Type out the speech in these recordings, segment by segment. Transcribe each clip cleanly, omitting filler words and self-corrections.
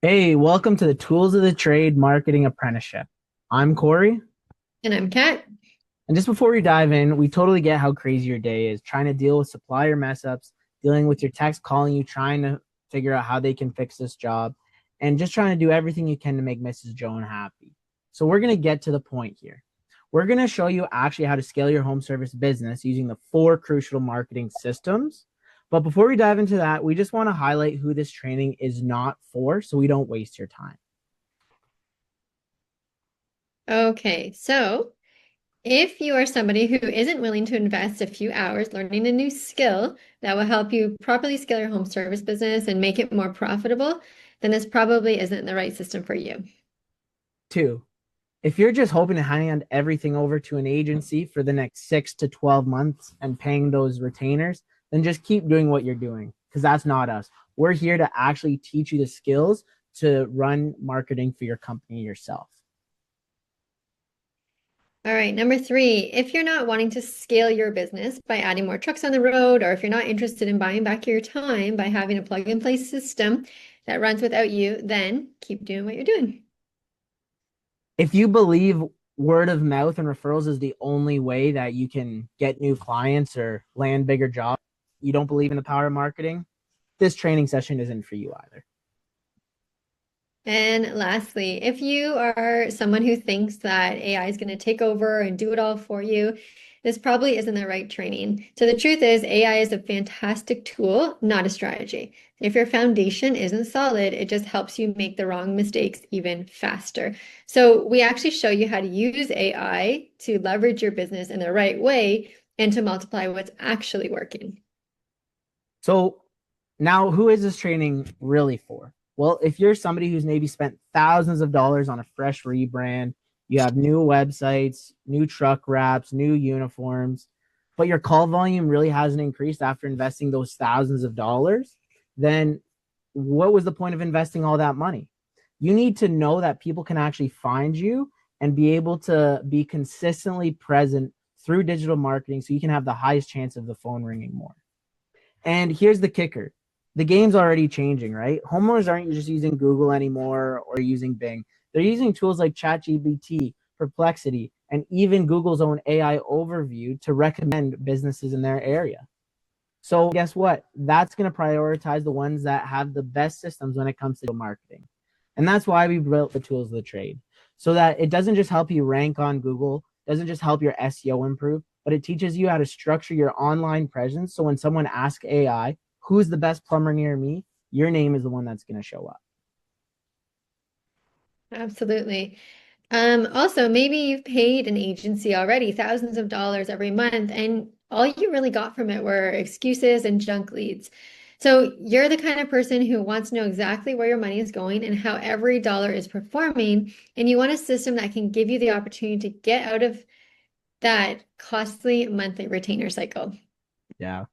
Hey, welcome to the Tools of the Trade Marketing Apprenticeship. I'm Cory. And I'm Kat. And just before we dive in, we totally get how crazy your day is trying to deal with supplier mess ups, dealing with your techs calling you, trying to figure out how they can fix this job, and just trying to do everything you can to make Mrs. Joan happy. So, we're going to get to the point here. We're going to show you actually how to scale your home service business using the four crucial marketing systems. But before we dive into that, we just want to highlight who this training is not for so we don't waste your time. Okay, so if you are somebody who isn't willing to invest a few hours learning a new skill that will help you properly scale your home service business and make it more profitable, then this probably isn't the right system for you. Two, if you're just hoping to hand everything over to an agency for the next 6 to 12 months and paying those retainers, then just keep doing what you're doing because that's not us. We're here to actually teach you the skills to run marketing for your company yourself. All right, number three, if you're not wanting to scale your business by adding more trucks on the road, or if you're not interested in buying back your time by having a plug-and-play system that runs without you, then keep doing what you're doing. If you believe word of mouth and referrals is the only way that you can get new clients or land bigger jobs, you don't believe in the power of marketing, this training session isn't for you either. And lastly, if you are someone who thinks that AI is going to take over and do it all for you, this probably isn't the right training. So the truth is, AI is a fantastic tool, not a strategy. If your foundation isn't solid, it just helps you make the wrong mistakes even faster. So we actually show you how to use AI to leverage your business in the right way and to multiply what's actually working. So now, who is this training really for? Well, if you're somebody who's maybe spent thousands of dollars on a fresh rebrand, you have new websites, new truck wraps, new uniforms, but your call volume really hasn't increased after investing those thousands of dollars, then what was the point of investing all that money? You need to know that people can actually find you and be able to be consistently present through digital marketing so you can have the highest chance of the phone ringing more. And here's the kicker. The game's already changing, right? Homeowners aren't just using Google anymore or using Bing. They're using tools like ChatGPT, Perplexity, and even Google's own AI overview to recommend businesses in their area. So guess what? That's going to prioritize the ones that have the best systems when it comes to marketing. And that's why we built the tools of the trade so that it doesn't just help you rank on Google, doesn't just help your SEO improve, but it teaches you how to structure your online presence. So when someone asks AI, who's the best plumber near me? Your name is the one that's going to show up. Absolutely. Also, maybe you've paid an agency already thousands of dollars every month, and all you really got from it were excuses and junk leads. So you're the kind of person who wants to know exactly where your money is going and how every dollar is performing, and you want a system that can give you the opportunity to get out of that costly monthly retainer cycle. Yeah.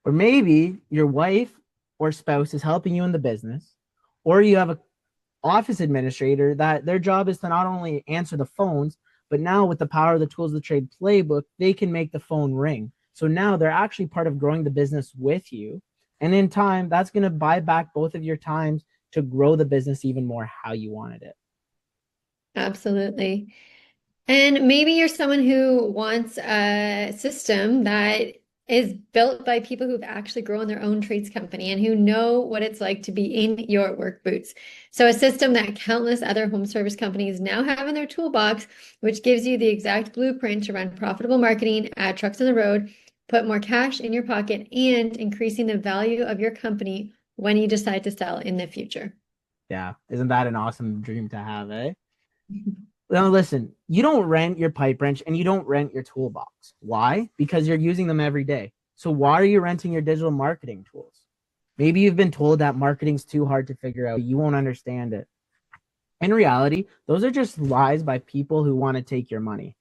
Or maybe your wife or spouse is helping you in the business, or you have a office administrator that their job is to not only answer the phones, but now with the power of the tools of the trade playbook, they can make the phone ring. So now they're actually part of growing the business with you. And in time, that's going to buy back both of your times to grow the business even more how you wanted it. Absolutely. And maybe you're someone who wants a system that is built by people who've actually grown their own trades company and who know what it's like to be in your work boots. So a system that countless other home service companies now have in their toolbox, which gives you the exact blueprint to run profitable marketing, add trucks on the road, put more cash in your pocket, and increasing the value of your company when you decide to sell in the future. Yeah. Isn't that an awesome dream to have, eh? Now, listen, you don't rent your pipe wrench and you don't rent your toolbox. Why? Because you're using them every day. So, why are you renting your digital marketing tools? Maybe you've been told that marketing's too hard to figure out. You won't understand it. In reality, those are just lies by people who want to take your money.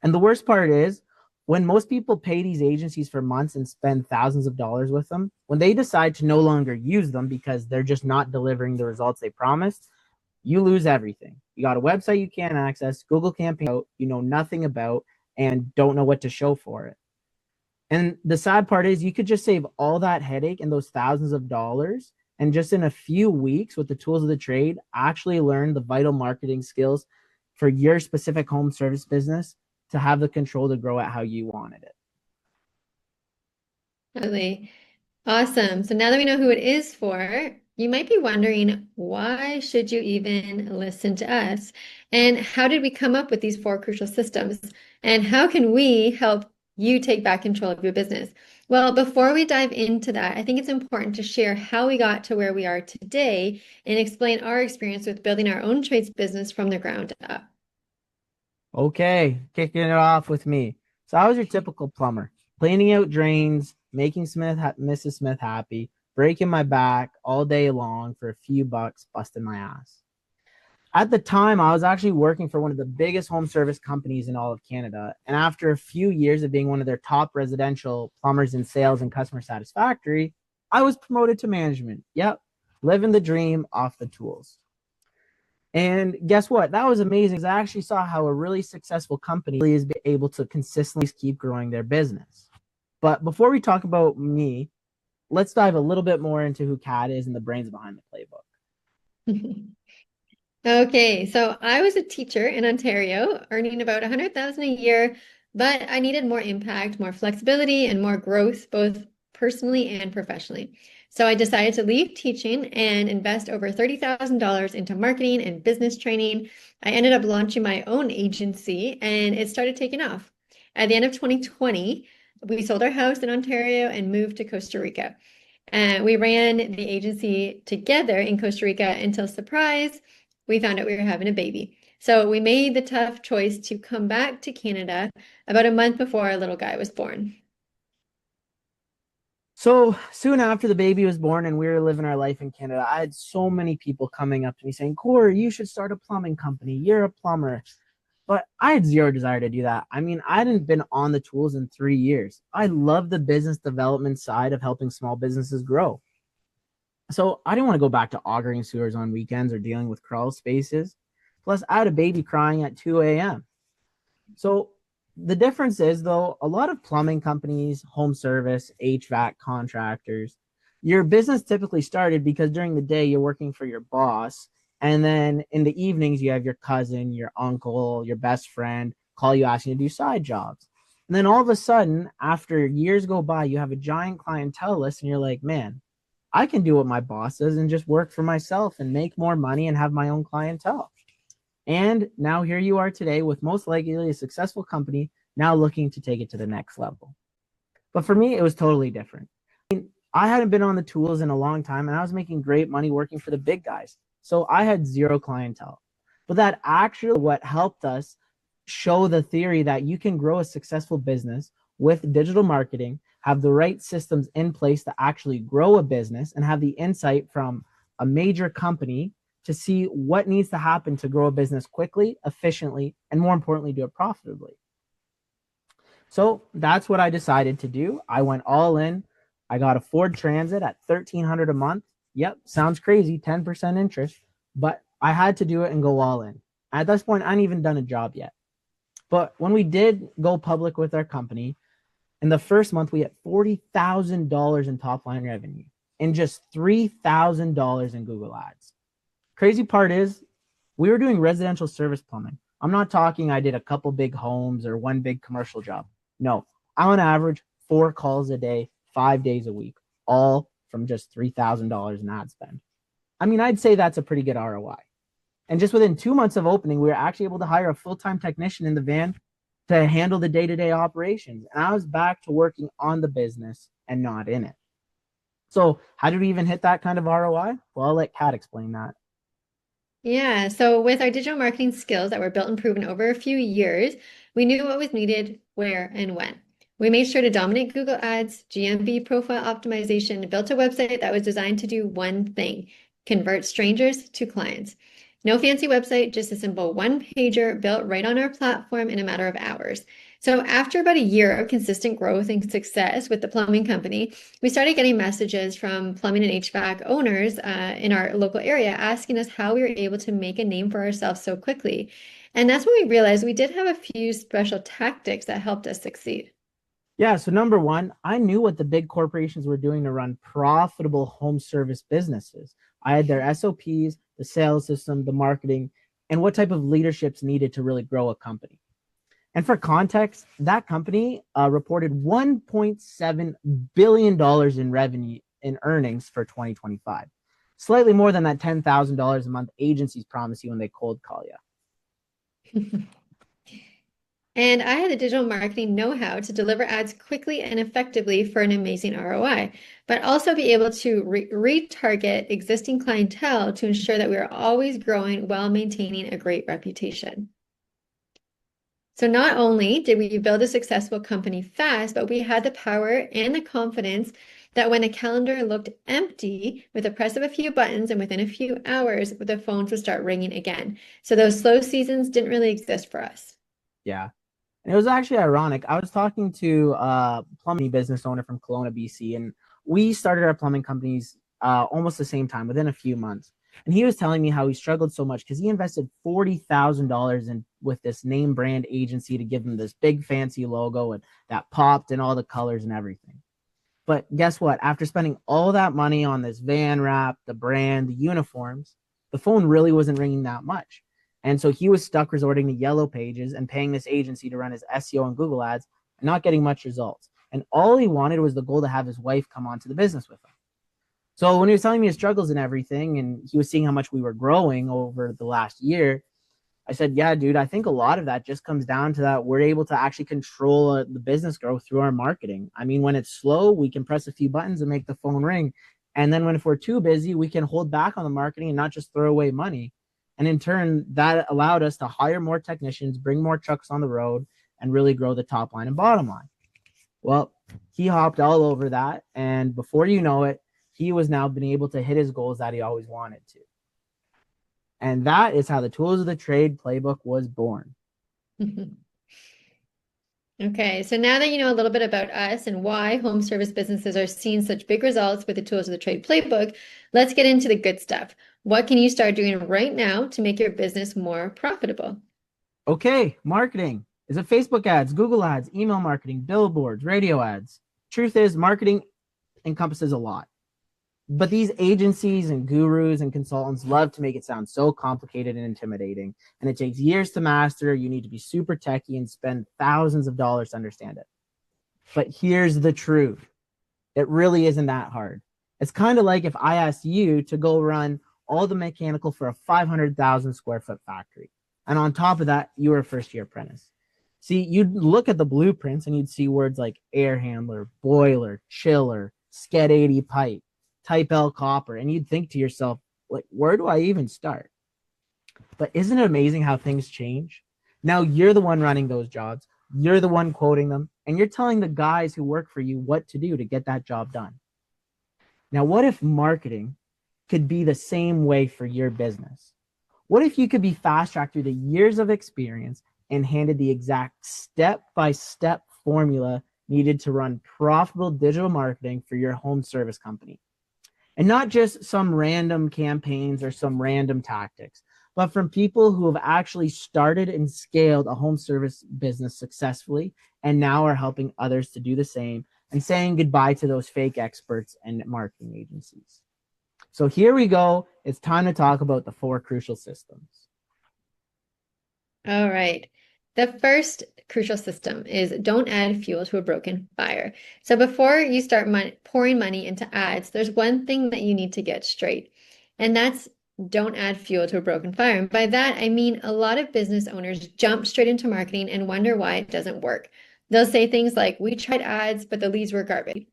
And the worst part is, when most people pay these agencies for months and spend thousands of dollars with them, when they decide to no longer use them because they're just not delivering the results they promised, you lose everything. You got a website you can't access, Google can't pay out, you know nothing about, and don't know what to show for it. And the sad part is, you could just save all that headache and those thousands of dollars And just in a few weeks with the tools of the trade, actually learn the vital marketing skills for your specific home service business to have the control to grow it how you wanted it. Totally. Awesome. So now that we know who it is for, you might be wondering, why should you even listen to us? And how did we come up with these four crucial systems? And how can we help you take back control of your business? Well, before we dive into that, I think it's important to share how we got to where we are today and explain our experience with building our own trades business from the ground up. Okay, kicking it off with me. So I was your typical plumber, cleaning out drains, making Mrs. Smith happy, breaking my back all day long for a few bucks, busting my ass. At the time, I was actually working for one of the biggest home service companies in all of Canada. And after a few years of being one of their top residential plumbers in sales and customer satisfactory, I was promoted to management. Yep, living the dream off the tools. And guess what? That was amazing. I actually saw how a really successful company is able to consistently keep growing their business. But before we talk about me, let's dive a little bit more into who Kat is and the brains behind the playbook. Okay, so I was a teacher in Ontario, earning about 100,000 a year, but I needed more impact, more flexibility, and more growth, both personally and professionally. So I decided to leave teaching and invest over $30,000 into marketing and business training. I ended up launching my own agency, and it started taking off. At the end of 2020, we sold our house in Ontario and moved to Costa Rica. And we ran the agency together in Costa Rica until, surprise, we found out we were having a baby. So we made the tough choice to come back to Canada about a month before our little guy was born. So soon after the baby was born and we were living our life in Canada, I had so many people coming up to me saying, Cory, you should start a plumbing company. You're a plumber. But I had zero desire to do that. I mean, I hadn't been on the tools in 3 years. I love the business development side of helping small businesses grow. So I didn't want to go back to augering sewers on weekends or dealing with crawl spaces. Plus, I had a baby crying at 2 a.m. So the difference is, though, a lot of plumbing companies, home service, HVAC contractors, your business typically started because during the day you're working for your boss. And then in the evenings, you have your cousin, your uncle, your best friend call you asking you to do side jobs. And then all of a sudden, after years go by, you have a giant clientele list and you're like, man, I can do what my boss does and just work for myself and make more money and have my own clientele. And now here you are today with most likely a successful company now looking to take it to the next level. But for me, it was totally different. I hadn't been on the tools in a long time and I was making great money working for the big guys. So I had zero clientele. But that actually what helped us show the theory that you can grow a successful business with digital marketing, have the right systems in place to actually grow a business, and have the insight from a major company to see what needs to happen to grow a business quickly, efficiently, and more importantly, do it profitably. So that's what I decided to do. I went all in. I got a Ford Transit at $1,300 a month. Yep, sounds crazy, 10% interest, but I had to do it and go all in. At this point, I hadn't even done a job yet. But when we did go public with our company, in the first month, we had $40,000 in top line revenue and just $3,000 in Google Ads. Crazy part is we were doing residential service plumbing. I'm not talking I did a couple big homes or one big commercial job. No, on average, 4 calls a day, 5 days a week, all from just $3,000 in ad spend. I mean, I'd say that's a pretty good ROI. And just within 2 months of opening, we were actually able to hire a full-time technician in the van to handle the day-to-day operations. And I was back to working on the business and not in it. So how did we even hit that kind of ROI? Well, I'll let Kat explain that. Yeah, so with our digital marketing skills that were built and proven over a few years, we knew what was needed, where, and when. We made sure to dominate Google Ads, GMB profile optimization, and built a website that was designed to do one thing: convert strangers to clients. No fancy website, just a simple one-pager built right on our platform in a matter of hours. So after about a year of consistent growth and success with the plumbing company, we started getting messages from plumbing and HVAC owners in our local area asking us how we were able to make a name for ourselves so quickly. And that's when we realized we did have a few special tactics that helped us succeed. Yeah, so number one, I knew what the big corporations were doing to run profitable home service businesses. I had their SOPs, the sales system, the marketing, and what type of leadership's needed to really grow a company. And for context, that company reported $1.7 billion in revenue in earnings for 2025, slightly more than that $10,000 a month agencies promise you when they cold call you. And I had the digital marketing know-how to deliver ads quickly and effectively for an amazing ROI, but also be able to retarget existing clientele to ensure that we are always growing while maintaining a great reputation. So not only did we build a successful company fast, but we had the power and the confidence that when a calendar looked empty, with the press of a few buttons and within a few hours, the phones would start ringing again. So those slow seasons didn't really exist for us. Yeah. And it was actually ironic. I was talking to a plumbing business owner from Kelowna, BC, and we started our plumbing companies almost the same time, within a few months. And he was telling me how he struggled so much because he invested $40,000 in with this name brand agency to give him this big fancy logo and that popped in all the colors and everything. But guess what? After spending all that money on this van wrap, the brand, the uniforms, the phone really wasn't ringing that much. And so he was stuck resorting to yellow pages and paying this agency to run his SEO and Google ads and not getting much results. And all he wanted was the goal to have his wife come onto the business with him. So when he was telling me his struggles and everything, and he was seeing how much we were growing over the last year, I said, yeah, dude, I think a lot of that just comes down to that we're able to actually control the business growth through our marketing. I mean, when it's slow, we can press a few buttons and make the phone ring. And then when if we're too busy, we can hold back on the marketing and not just throw away money. And in turn, that allowed us to hire more technicians, bring more trucks on the road, and really grow the top line and bottom line. Well, he hopped all over that. And before you know it, he was now been able to hit his goals that he always wanted to. And that is how the Tools of the Trade playbook was born. Okay, so now that you know a little bit about us and why home service businesses are seeing such big results with the Tools of the Trade playbook, let's get into the good stuff. What can you start doing right now to make your business more profitable? Okay, marketing. Is it Facebook ads, Google ads, email marketing, billboards, radio ads? Truth is, marketing encompasses a lot. But these agencies and gurus and consultants love to make it sound so complicated and intimidating. And it takes years to master. You need to be super techy and spend thousands of dollars to understand it. But here's the truth. It really isn't that hard. It's kind of like if I asked you to go run all the mechanical for a 500,000 square foot factory. And on top of that, you were a first year apprentice. See, you'd look at the blueprints and you'd see words like air handler, boiler, chiller, SCED 80 pipe, type L copper, and you'd think to yourself, like, where do I even start? But isn't it amazing how things change? Now you're the one running those jobs, you're the one quoting them, and you're telling the guys who work for you what to do to get that job done. Now, what if marketing could be the same way for your business? What if you could be fast tracked through the years of experience and handed the exact step by step formula needed to run profitable digital marketing for your home service company? And not just some random campaigns or some random tactics, but from people who have actually started and scaled a home service business successfully and now are helping others to do the same and saying goodbye to those fake experts and marketing agencies. So here we go. It's time to talk about the 4 crucial systems. All right. The first crucial system is don't add fuel to a broken fire. So before you start pouring money into ads, there's one thing that you need to get straight, and that's don't add fuel to a broken fire. And by that, I mean a lot of business owners jump straight into marketing and wonder why it doesn't work. They'll say things like, we tried ads, but the leads were garbage.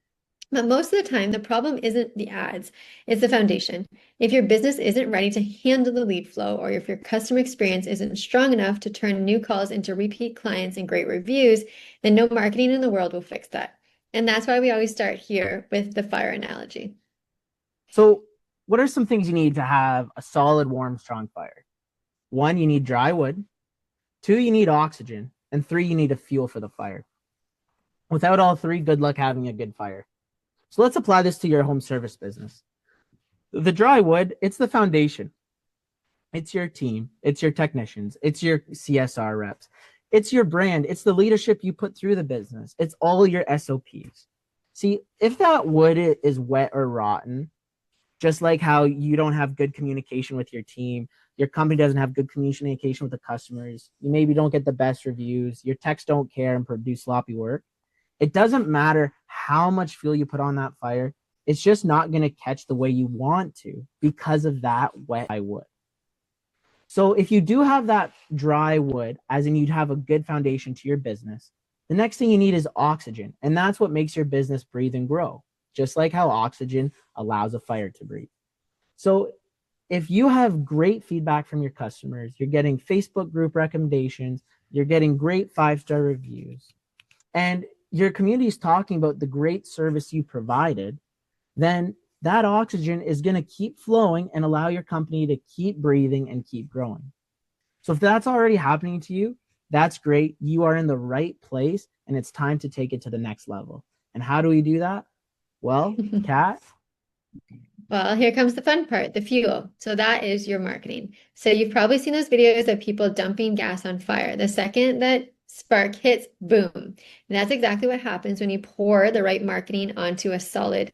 But most of the time, the problem isn't the ads, it's the foundation. If your business isn't ready to handle the lead flow, or if your customer experience isn't strong enough to turn new calls into repeat clients and great reviews, then no marketing in the world will fix that. And that's why we always start here with the fire analogy. So, what are some things you need to have a solid, warm, strong fire? 1, you need dry wood. 2, you need oxygen. And 3, you need a fuel for the fire. Without all 3, good luck having a good fire. So let's apply this to your home service business. The dry wood, it's the foundation. It's your team. It's your technicians. It's your CSR reps. It's your brand. It's the leadership you put through the business. It's all your SOPs. See, if that wood is wet or rotten, just like how you don't have good communication with your team, your company doesn't have good communication with the customers, you maybe don't get the best reviews, your techs don't care and produce sloppy work. It doesn't matter how much fuel you put on that fire. It's just not going to catch the way you want to because of that wet wood. So if you do have that dry wood, as in you'd have a good foundation to your business, the next thing you need is oxygen. And that's what makes your business breathe and grow, just like how oxygen allows a fire to breathe. So if you have great feedback from your customers, you're getting Facebook group recommendations, you're getting great 5-star reviews, and your community is talking about the great service you provided, then that oxygen is going to keep flowing and allow your company to keep breathing and keep growing. So if that's already happening to you, that's great. You are in the right place and it's time to take it to the next level. And how do we do that? Well, Kat. Well, here comes the fun part, the fuel. So that is your marketing. So you've probably seen those videos of people dumping gas on fire. The second that spark hits, boom. And that's exactly what happens when you pour the right marketing onto a solid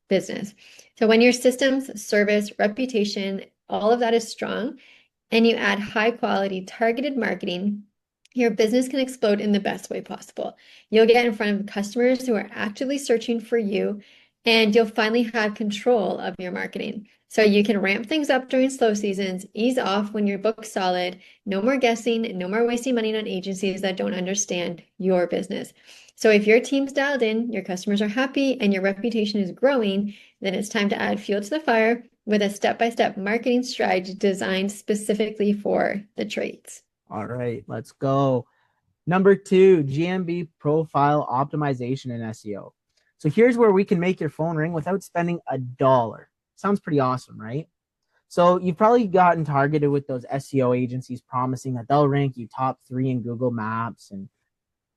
business. So when your systems, service, reputation, all of that is strong, and you add high quality targeted marketing, your business can explode in the best way possible. You'll get in front of customers who are actively searching for you, and you'll finally have control of your marketing. So you can ramp things up during slow seasons, ease off when your book's solid, no more guessing, no more wasting money on agencies that don't understand your business. So if your team's dialed in, your customers are happy, and your reputation is growing, then it's time to add fuel to the fire with a step-by-step marketing strategy designed specifically for the trades. All right, let's go. Number 2, GMB profile optimization and SEO. So here's where we can make your phone ring without spending $1. Sounds pretty awesome, right? So you've probably gotten targeted with those SEO agencies promising that they'll rank you top 3 in Google Maps. And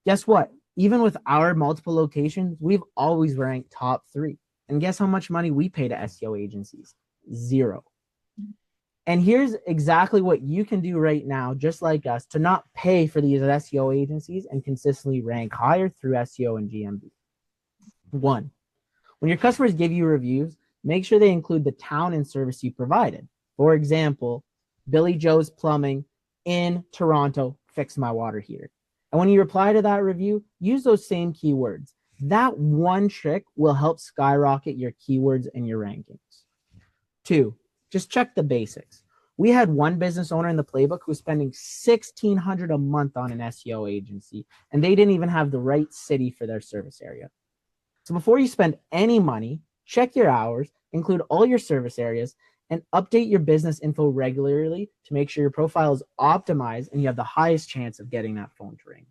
guess what? Even with our multiple locations, we've always ranked top 3. And guess how much money we pay to SEO agencies? 0. And here's exactly what you can do right now, just like us, to not pay for these SEO agencies and consistently rank higher through SEO and GMB. 1, when your customers give you reviews, make sure they include the town and service you provided. For example, Billy Joe's Plumbing in Toronto fixed my water heater. And when you reply to that review, use those same keywords. That one trick will help skyrocket your keywords and your rankings. 2, just check the basics. We had one business owner in the playbook who was spending $1,600 a month on an SEO agency, and they didn't even have the right city for their service area. So before you spend any money, check your hours, include all your service areas, and update your business info regularly to make sure your profile is optimized and you have the highest chance of getting that phone to ring.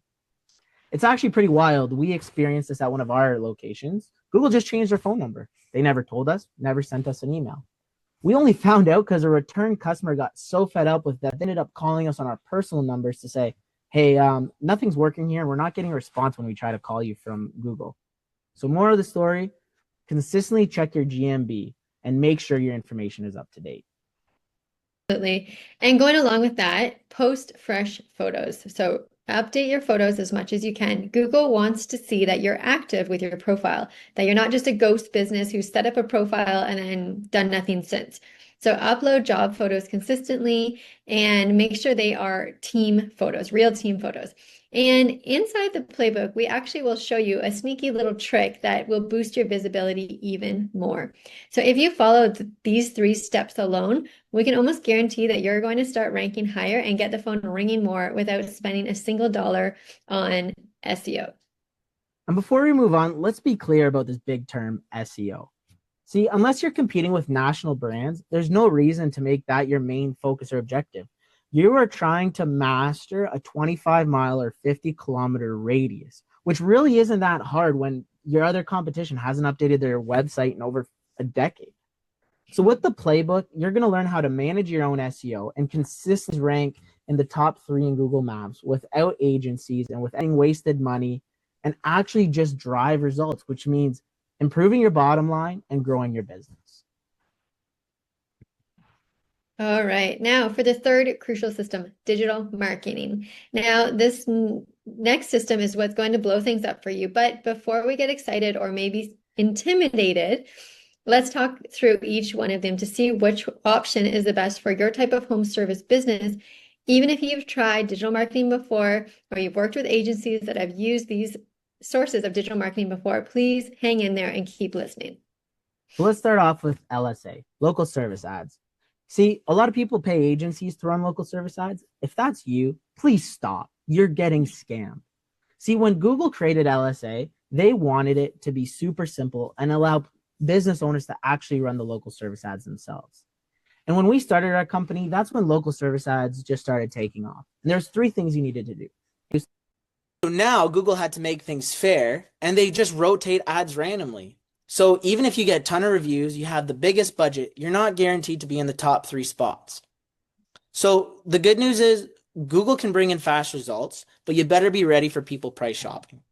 It's actually pretty wild. We experienced this at one of our locations. Google just changed their phone number. They never told us, never sent us an email. We only found out because a return customer got so fed up with that, they ended up calling us on our personal numbers to say, hey, nothing's working here. We're not getting a response when we try to call you from Google. So moral of the story, consistently check your GMB and make sure your information is up to date. Absolutely. And going along with that, post fresh photos. So update your photos as much as you can. Google wants to see that you're active with your profile, that you're not just a ghost business who set up a profile and then done nothing since. So upload job photos consistently and make sure they are team photos, real team photos. And inside the playbook, we actually will show you a sneaky little trick that will boost your visibility even more. So if you follow these 3 steps alone, we can almost guarantee that you're going to start ranking higher and get the phone ringing more without spending a single dollar on SEO. And before we move on, let's be clear about this big term SEO. See, unless you're competing with national brands, there's no reason to make that your main focus or objective. You are trying to master a 25-mile or 50-kilometer radius, which really isn't that hard when your other competition hasn't updated their website in over a decade. So with the playbook, you're going to learn how to manage your own SEO and consistently rank in the top 3 in Google Maps without agencies and without wasted money, and actually just drive results, which means improving your bottom line and growing your business. All right. Now for the third crucial system, digital marketing. Now, this next system is what's going to blow things up for you. But before we get excited or maybe intimidated, let's talk through each one of them to see which option is the best for your type of home service business. Even if you've tried digital marketing before or you've worked with agencies that have used these sources of digital marketing before, please hang in there and keep listening. So let's start off with LSA, local service ads. See, a lot of people pay agencies to run local service ads. If that's you, please stop. You're getting scammed. See, when Google created LSA, they wanted it to be super simple and allow business owners to actually run the local service ads themselves. And when we started our company, that's when local service ads just started taking off. And there's three things you needed to do. So now Google had to make things fair and they just rotate ads randomly. So even if you get a ton of reviews, you have the biggest budget, you're not guaranteed to be in the top 3 spots. So the good news is Google can bring in fast results, but you better be ready for people price shopping.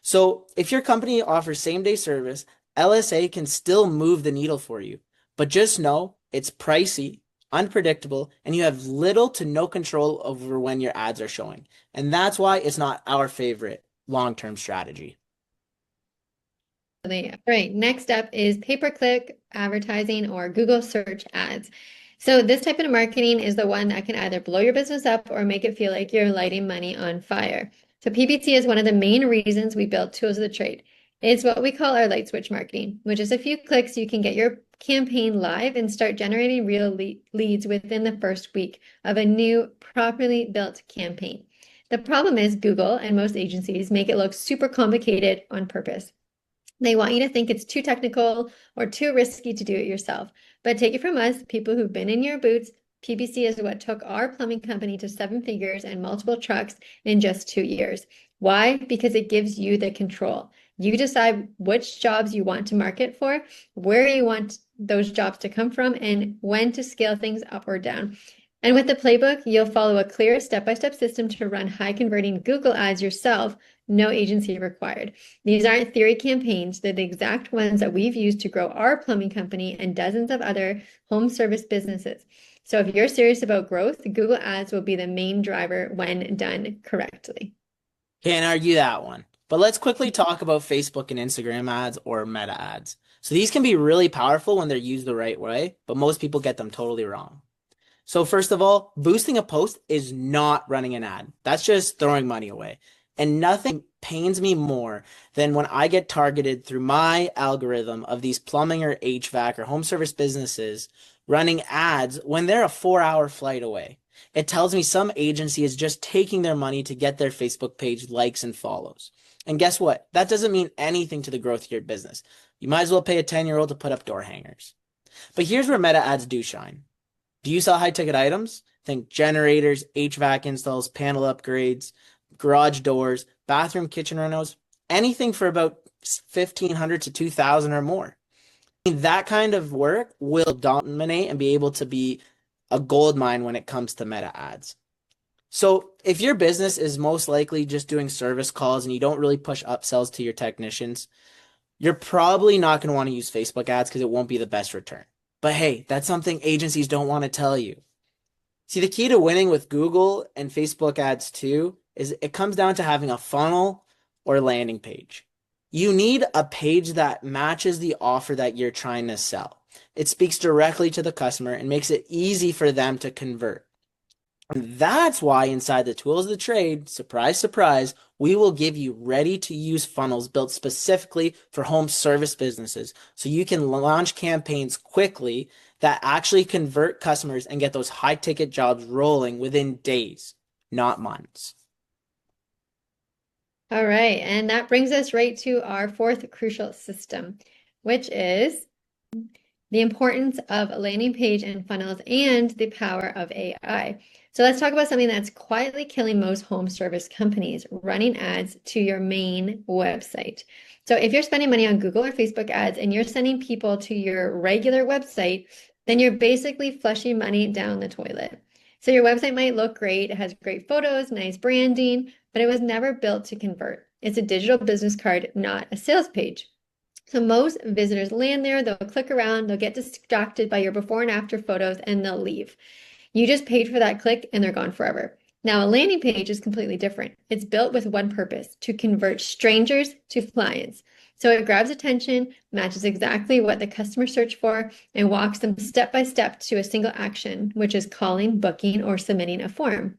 So if your company offers same day service, LSA can still move the needle for you. But just know it's pricey, unpredictable, and you have little to no control over when your ads are showing. And that's why it's not our favorite long-term strategy. All right, next up is pay-per-click advertising or Google search ads. So this type of marketing is the one that can either blow your business up or make it feel like you're lighting money on fire. So PPC is one of the main reasons we built Tools of the Trade. It's what we call our light switch marketing, which is a few clicks you can get your campaign live and start generating real leads within the first week of a new properly built campaign. The problem is Google and most agencies make it look super complicated on purpose. They want you to think it's too technical or too risky to do it yourself. But take it from us, people who've been in your boots, PPC is what took our plumbing company to 7 figures and multiple trucks in just 2 years. Why? Because it gives you the control. You decide which jobs you want to market for, where you want those jobs to come from, and when to scale things up or down. And with the playbook, you'll follow a clear step-by-step system to run high converting Google ads yourself, no agency required. These aren't theory campaigns. They're the exact ones that we've used to grow our plumbing company and dozens of other home service businesses. So if you're serious about growth, Google ads will be the main driver when done correctly. Can't argue that one. But let's quickly talk about Facebook and Instagram ads or meta ads. So these can be really powerful when they're used the right way, but most people get them totally wrong. So first of all, boosting a post is not running an ad. That's just throwing money away. And nothing pains me more than when I get targeted through my algorithm of these plumbing or HVAC or home service businesses running ads when they're a 4-hour flight away. It tells me some agency is just taking their money to get their Facebook page likes and follows. And guess what? That doesn't mean anything to the growth of your business. You might as well pay a 10-year-old to put up door hangers. But here's where meta ads do shine. Do you sell high ticket items? Think generators, HVAC installs, panel upgrades, garage doors, bathroom, kitchen renos, anything for about 1,500 to 2,000 or more. That kind of work will dominate and be able to be a gold mine when it comes to meta ads. So if your business is most likely just doing service calls and you don't really push upsells to your technicians, you're probably not going to want to use Facebook ads because it won't be the best return. But hey, that's something agencies don't want to tell you. See, the key to winning with Google and Facebook ads too is it comes down to having a funnel or landing page. You need a page that matches the offer that you're trying to sell. It speaks directly to the customer and makes it easy for them to convert. And that's why inside the Tools of the Trade, surprise, surprise, we will give you ready-to-use funnels built specifically for home service businesses so you can launch campaigns quickly that actually convert customers and get those high-ticket jobs rolling within days, not months. All right, and that brings us right to our fourth crucial system, which is the importance of a landing page and funnels and the power of AI. So let's talk about something that's quietly killing most home service companies, running ads to your main website. So if you're spending money on Google or Facebook ads and you're sending people to your regular website, then you're basically flushing money down the toilet. So your website might look great, it has great photos, nice branding, but it was never built to convert. It's a digital business card, not a sales page. So most visitors land there, they'll click around, they'll get distracted by your before and after photos, and they'll leave. You just paid for that click and they're gone forever. Now, a landing page is completely different. It's built with one purpose, to convert strangers to clients. So it grabs attention, matches exactly what the customer searched for, and walks them step by step to a single action, which is calling, booking, or submitting a form.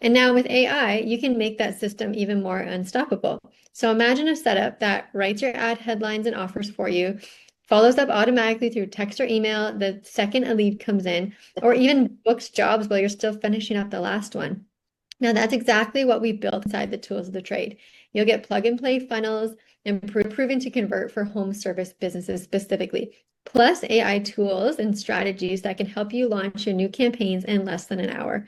And now with AI, you can make that system even more unstoppable. So imagine a setup that writes your ad headlines and offers for you, follows up automatically through text or email the second a lead comes in, or even books jobs while you're still finishing up the last one. Now, that's exactly what we built inside the tools of the trade. You'll get plug and play funnels and proven to convert for home service businesses specifically, plus AI tools and strategies that can help you launch your new campaigns in less than an hour.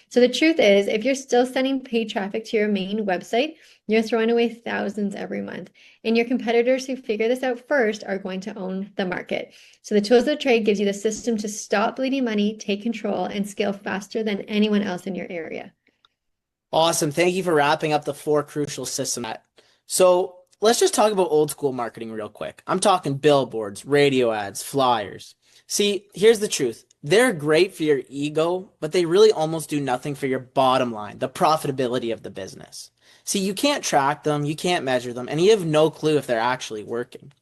So the truth is, if you're still sending paid traffic to your main website, you're throwing away thousands every month. And your competitors who figure this out first are going to own the market. So the tools of the trade gives you the system to stop bleeding money, take control, and scale faster than anyone else in your area. Awesome. Thank you for wrapping up the four crucial systems. So let's just talk about old school marketing real quick. I'm talking billboards, radio ads, flyers. See, here's the truth. They're great for your ego, but they really almost do nothing for your bottom line, the profitability of the business. See, you can't track them, you can't measure them, and you have no clue if they're actually working.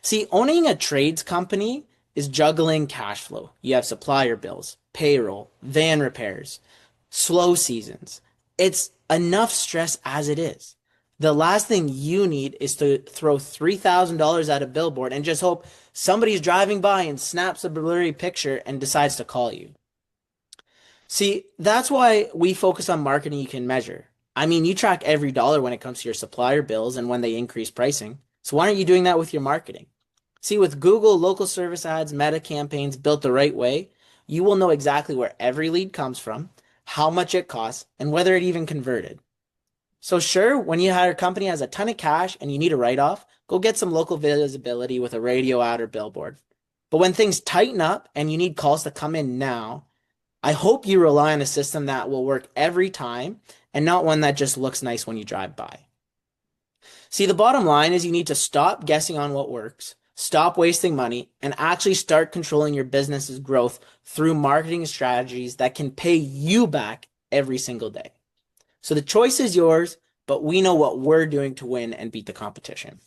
See, owning a trades company is juggling cash flow. You have supplier bills, payroll, van repairs, slow seasons. It's enough stress as it is. The last thing you need is to throw $3,000 at a billboard and just hope somebody's driving by and snaps a blurry picture and decides to call you. See, that's why we focus on marketing you can measure. I mean, you track every dollar when it comes to your supplier bills and when they increase pricing. So why aren't you doing that with your marketing? See, with Google local service ads, meta campaigns built the right way, you will know exactly where every lead comes from, how much it costs, and whether it even converted. So sure, when your company has a ton of cash and you need a write-off, go get some local visibility with a radio ad or billboard. But when things tighten up and you need calls to come in now, I hope you rely on a system that will work every time and not one that just looks nice when you drive by. See, the bottom line is you need to stop guessing on what works, stop wasting money, and actually start controlling your business's growth through marketing strategies that can pay you back every single day. So the choice is yours, but we know what we're doing to win and beat the competition.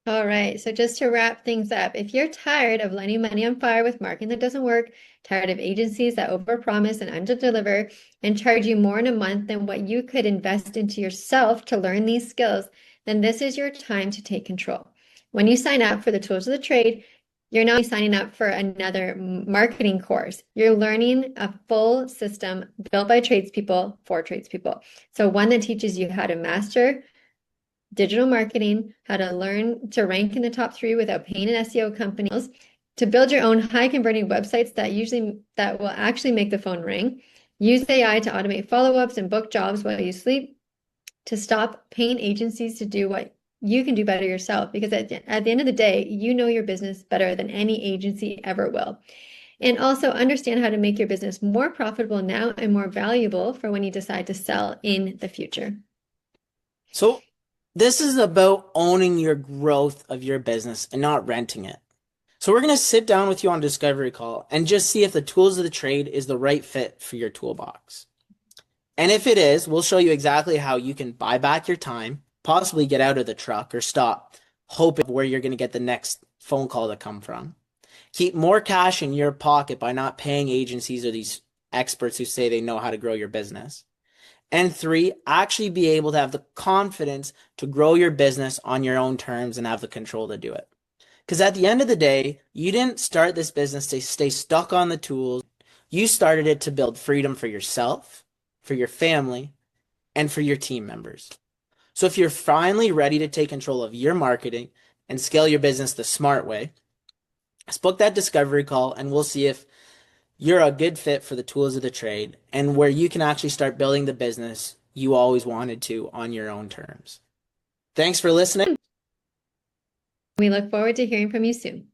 All right, so just to wrap things up, if you're tired of lighting money on fire with marketing that doesn't work, tired of agencies that overpromise and underdeliver and charge you more in a month than what you could invest into yourself to learn these skills, then this is your time to take control. When you sign up for the tools of the trade, you're not signing up for another marketing course. You're learning a full system built by tradespeople for tradespeople. So one that teaches you how to master digital marketing, how to learn to rank in the top 3 without paying an SEO company, to build your own high converting websites that will actually make the phone ring, use AI to automate follow-ups and book jobs while you sleep, to stop paying agencies to do what you can do better yourself, because at the end of the day, you know your business better than any agency ever will. And also understand how to make your business more profitable now and more valuable for when you decide to sell in the future. So this is about owning your growth of your business and not renting it. So we're going to sit down with you on a discovery call and just see if the tools of the trade is the right fit for your toolbox. And if it is, we'll show you exactly how you can buy back your time, possibly get out of the truck or stop hoping where you're going to get the next phone call to come from. Keep more cash in your pocket by not paying agencies or these experts who say they know how to grow your business. And 3, actually be able to have the confidence to grow your business on your own terms and have the control to do it. Because at the end of the day, you didn't start this business to stay stuck on the tools. You started it to build freedom for yourself, for your family, and for your team members. So if you're finally ready to take control of your marketing and scale your business the smart way, let's book that discovery call and we'll see if you're a good fit for the tools of the trade and where you can actually start building the business you always wanted to on your own terms. Thanks for listening. We look forward to hearing from you soon.